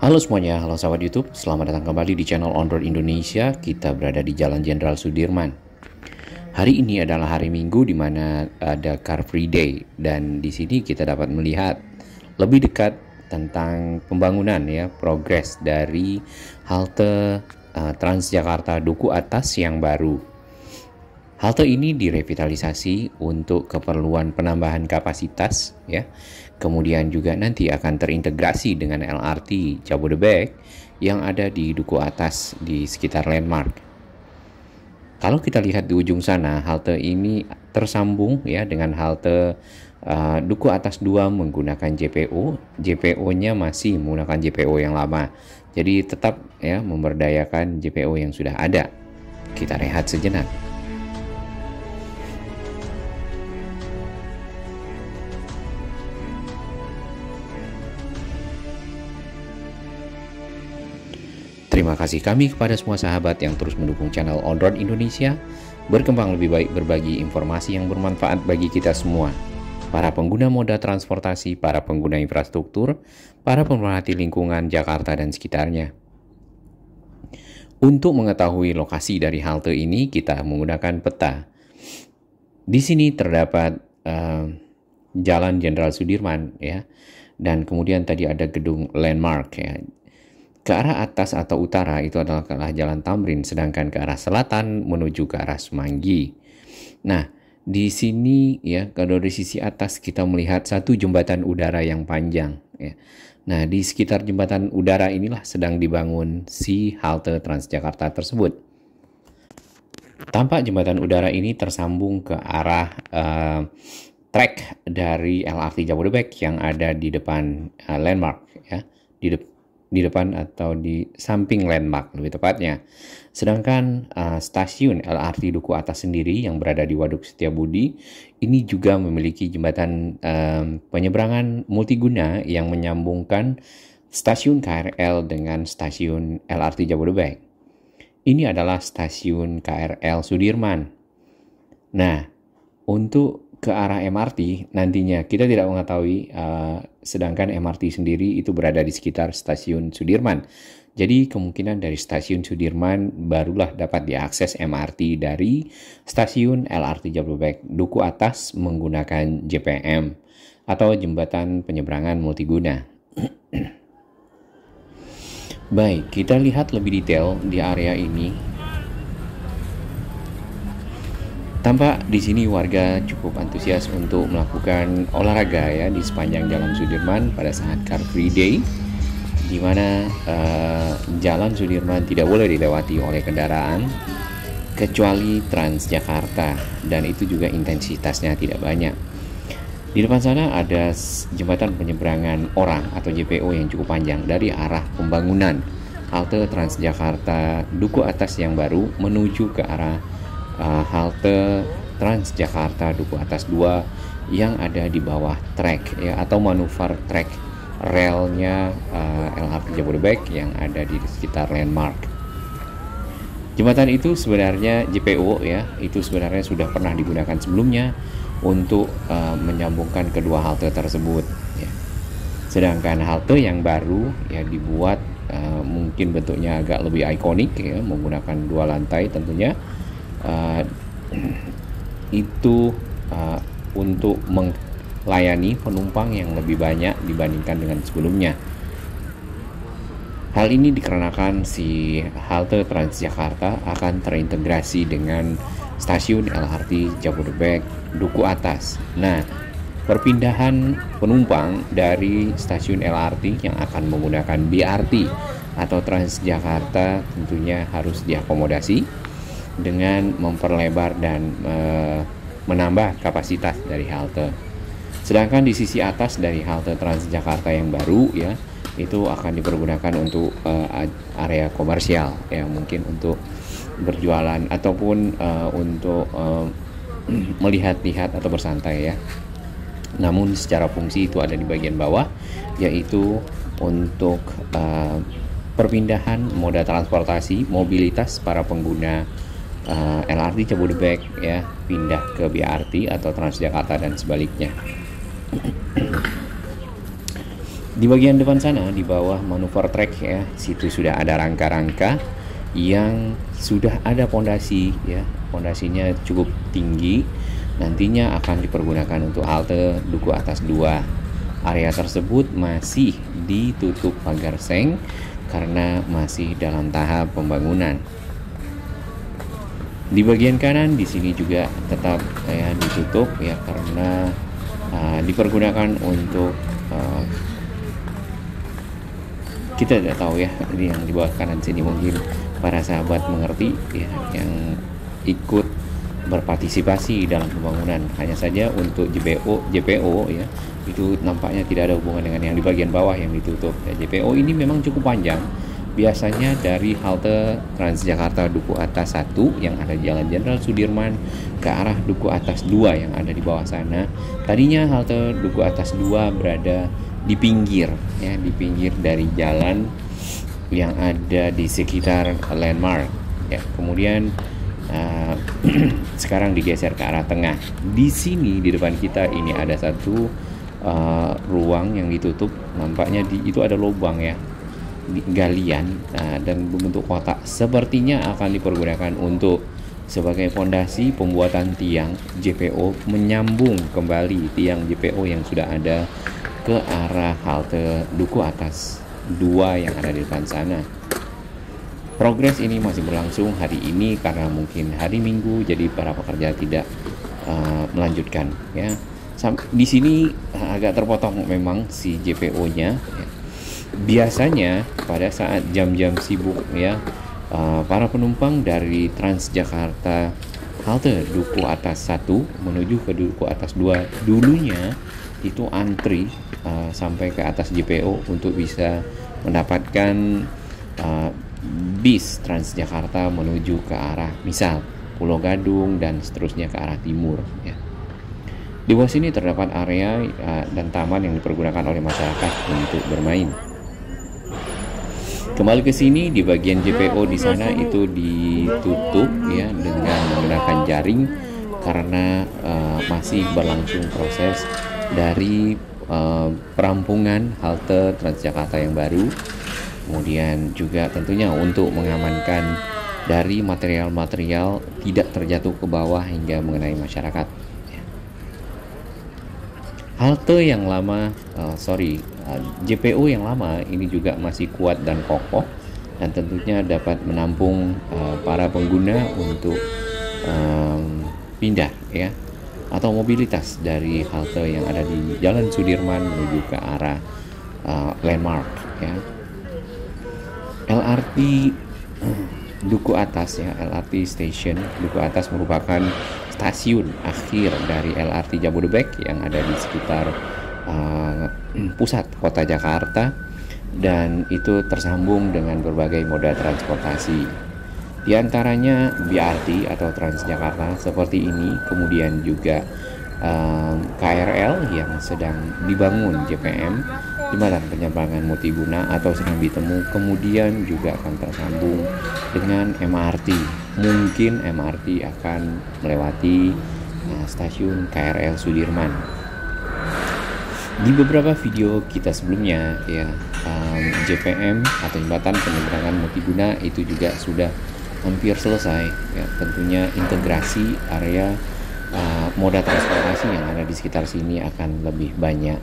Halo semuanya, halo sahabat YouTube, selamat datang kembali di channel On Road Indonesia. Kita berada di Jalan Jenderal Sudirman. Hari ini adalah hari Minggu di mana ada Car Free Day, dan di sini kita dapat melihat lebih dekat tentang pembangunan progres dari halte Transjakarta Duku Atas yang baru. Halte ini direvitalisasi untuk keperluan penambahan kapasitas Kemudian juga nanti akan terintegrasi dengan LRT Jabodebek yang ada di Duku Atas di sekitar Landmark. Kalau kita lihat di ujung sana, halte ini tersambung dengan halte Duku Atas 2 menggunakan JPO. JPO-nya masih menggunakan JPO yang lama. Jadi tetap memberdayakan JPO yang sudah ada. Kita rehat sejenak. Terima kasih kami kepada semua sahabat yang terus mendukung channel On Road Indonesia, berkembang lebih baik, berbagi informasi yang bermanfaat bagi kita semua. Para pengguna moda transportasi, para pengguna infrastruktur, para pemerhati lingkungan Jakarta dan sekitarnya. Untuk mengetahui lokasi dari halte ini, kita menggunakan peta. Di sini terdapat Jalan Jenderal Sudirman dan kemudian tadi ada gedung Landmark Ke arah atas atau utara itu adalah ke arah Jalan Tamrin, sedangkan ke arah selatan menuju ke arah Semanggi. Nah, di sini kalau dari sisi atas kita melihat satu jembatan udara yang panjang. Nah, di sekitar jembatan udara inilah sedang dibangun si halte Transjakarta tersebut. Tampak jembatan udara ini tersambung ke arah trek dari LRT Jabodebek yang ada di depan Landmark di depan atau di samping Landmark lebih tepatnya. Sedangkan stasiun LRT Duku Atas sendiri yang berada di Waduk Setiabudi ini juga memiliki jembatan penyeberangan multiguna yang menyambungkan stasiun KRL dengan stasiun LRT Jabodebek. Ini adalah stasiun KRL Sudirman. Nah, untuk ke arah MRT nantinya kita tidak mengetahui, sedangkan MRT sendiri itu berada di sekitar stasiun Sudirman. Jadi kemungkinan dari stasiun Sudirman barulah dapat diakses MRT dari stasiun LRT Jabodebek Duku Atas menggunakan JPM atau jembatan penyeberangan multiguna. Baik, kita lihat lebih detail di area ini. Tampak di sini warga cukup antusias untuk melakukan olahraga di sepanjang Jalan Sudirman pada saat Car Free Day, di mana Jalan Sudirman tidak boleh dilewati oleh kendaraan kecuali Transjakarta, dan itu juga intensitasnya tidak banyak. Di depan sana ada jembatan penyeberangan orang atau JPO yang cukup panjang dari arah pembangunan halte Transjakarta Duku Atas yang baru menuju ke arah halte Transjakarta Duku Atas 2 yang ada di bawah trek atau manuver trek relnya LRT Jabodebek yang ada di sekitar Landmark. Jembatan itu sebenarnya JPO itu sebenarnya sudah pernah digunakan sebelumnya untuk menyambungkan kedua halte tersebut. Sedangkan halte yang baru dibuat mungkin bentuknya agak lebih ikonik menggunakan 2 lantai tentunya. Itu untuk melayani penumpang yang lebih banyak dibandingkan dengan sebelumnya. Hal ini dikarenakan si halte Transjakarta akan terintegrasi dengan stasiun LRT Jabodebek Duku Atas. Nah, perpindahan penumpang dari stasiun LRT yang akan menggunakan BRT atau Transjakarta tentunya harus diakomodasi dengan memperlebar dan menambah kapasitas dari halte. Sedangkan di sisi atas dari halte Transjakarta yang baru itu akan dipergunakan untuk area komersial mungkin untuk berjualan ataupun untuk melihat-lihat atau bersantai Namun secara fungsi itu ada di bagian bawah, yaitu untuk perpindahan moda transportasi mobilitas para pengguna LRT Jabodebek pindah ke BRT atau Transjakarta dan sebaliknya. Di bagian depan sana, di bawah manuver track ya, situ sudah ada rangka-rangka yang sudah ada pondasi ya. Pondasinya cukup tinggi. Nantinya akan dipergunakan untuk halte duku atas 2. Area tersebut masih ditutup pagar seng karena masih dalam tahap pembangunan. Di bagian kanan di sini juga tetap ya ditutup ya karena dipergunakan untuk kita tidak tahu ya, ini yang di bawah kanan sini mungkin para sahabat mengerti ya, yang ikut berpartisipasi dalam pembangunan. Hanya saja untuk JPO ya, itu nampaknya tidak ada hubungan dengan yang di bagian bawah yang ditutup ya. JPO ini memang cukup panjang, biasanya dari halte Transjakarta Duku Atas 1 yang ada di Jalan Jenderal Sudirman ke arah Duku Atas 2 yang ada di bawah sana. Tadinya halte Duku Atas 2 berada di pinggir ya, di pinggir dari jalan yang ada di sekitar landmark ya. Kemudian sekarang digeser ke arah tengah. Di sini di depan kita ini ada satu ruang yang ditutup, nampaknya itu ada lubang ya, galian dan berbentuk kotak. Sepertinya akan dipergunakan untuk sebagai fondasi pembuatan tiang JPO, menyambung kembali tiang JPO yang sudah ada ke arah halte Duku Atas 2 yang ada di depan sana. Progres ini masih berlangsung hari ini karena mungkin hari Minggu, jadi para pekerja tidak melanjutkan ya. Di sini agak terpotong memang si JPO-nya ya. Biasanya pada saat jam-jam sibuk ya, para penumpang dari Transjakarta halte Duku Atas 1 menuju ke Duku Atas 2 dulunya itu antri sampai ke atas JPO untuk bisa mendapatkan bis Transjakarta menuju ke arah misal Pulau Gadung dan seterusnya ke arah timur ya. Di bawah sini terdapat area dan taman yang dipergunakan oleh masyarakat untuk bermain. Kembali ke sini, di bagian JPO di sana itu ditutup ya dengan menggunakan jaring karena masih berlangsung proses dari perampungan halte Transjakarta yang baru. Kemudian juga tentunya untuk mengamankan dari material-material tidak terjatuh ke bawah hingga mengenai masyarakat. Halte yang lama, JPO yang lama ini juga masih kuat dan kokoh dan tentunya dapat menampung para pengguna untuk pindah ya, atau mobilitas dari halte yang ada di Jalan Sudirman menuju ke arah landmark ya. LRT Duku Atas ya, LRT Station Duku Atas merupakan stasiun akhir dari LRT Jabodebek yang ada di sekitar pusat kota Jakarta, dan itu tersambung dengan berbagai moda transportasi. Di antaranya BRT atau Transjakarta seperti ini, kemudian juga KRL yang sedang dibangun JPM, jembatan penyeberangan multiguna atau sedang ditemu, kemudian juga akan tersambung dengan MRT. Mungkin MRT akan melewati stasiun KRL Sudirman. Di beberapa video kita sebelumnya ya, JPM atau jembatan penyeberangan multiguna itu juga sudah hampir selesai ya. Tentunya integrasi area moda transportasi yang ada di sekitar sini akan lebih banyak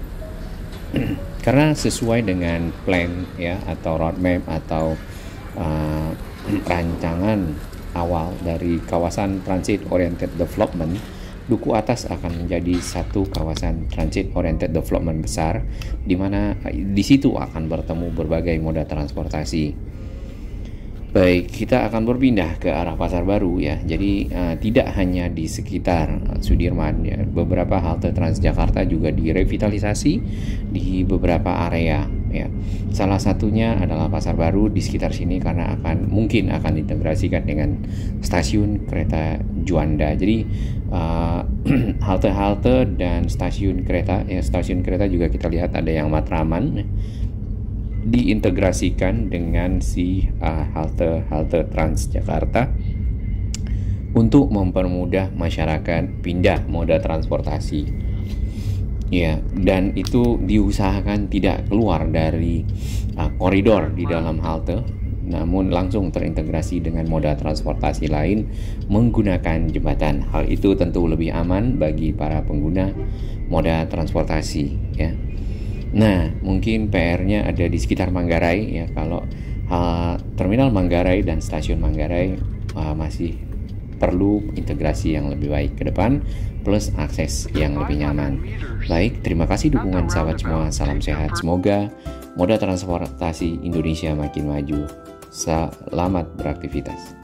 karena sesuai dengan plan ya, atau roadmap atau rancangan awal dari kawasan transit oriented development. Duku Atas akan menjadi satu kawasan transit oriented development besar, di mana di situ akan bertemu berbagai moda transportasi. Baik, kita akan berpindah ke arah Pasar Baru ya. Jadi tidak hanya di sekitar Sudirman ya, beberapa halte Transjakarta juga direvitalisasi di beberapa area ya. Salah satunya adalah Pasar Baru di sekitar sini karena mungkin akan diintegrasikan dengan stasiun kereta Juanda. Jadi halte-halte dan stasiun kereta ya, stasiun kereta juga kita lihat ada yang Matraman diintegrasikan dengan si halte Transjakarta untuk mempermudah masyarakat pindah moda transportasi. Ya, dan itu diusahakan tidak keluar dari koridor di dalam halte, namun langsung terintegrasi dengan moda transportasi lain menggunakan jembatan. Hal itu tentu lebih aman bagi para pengguna moda transportasi, ya. Nah, mungkin PR-nya ada di sekitar Manggarai, ya. Kalau terminal Manggarai dan stasiun Manggarai masih perlu integrasi yang lebih baik ke depan, plus akses yang lebih nyaman. Baik, terima kasih dukungan sahabat semua. Salam sehat. Semoga moda transportasi Indonesia makin maju. Selamat beraktivitas.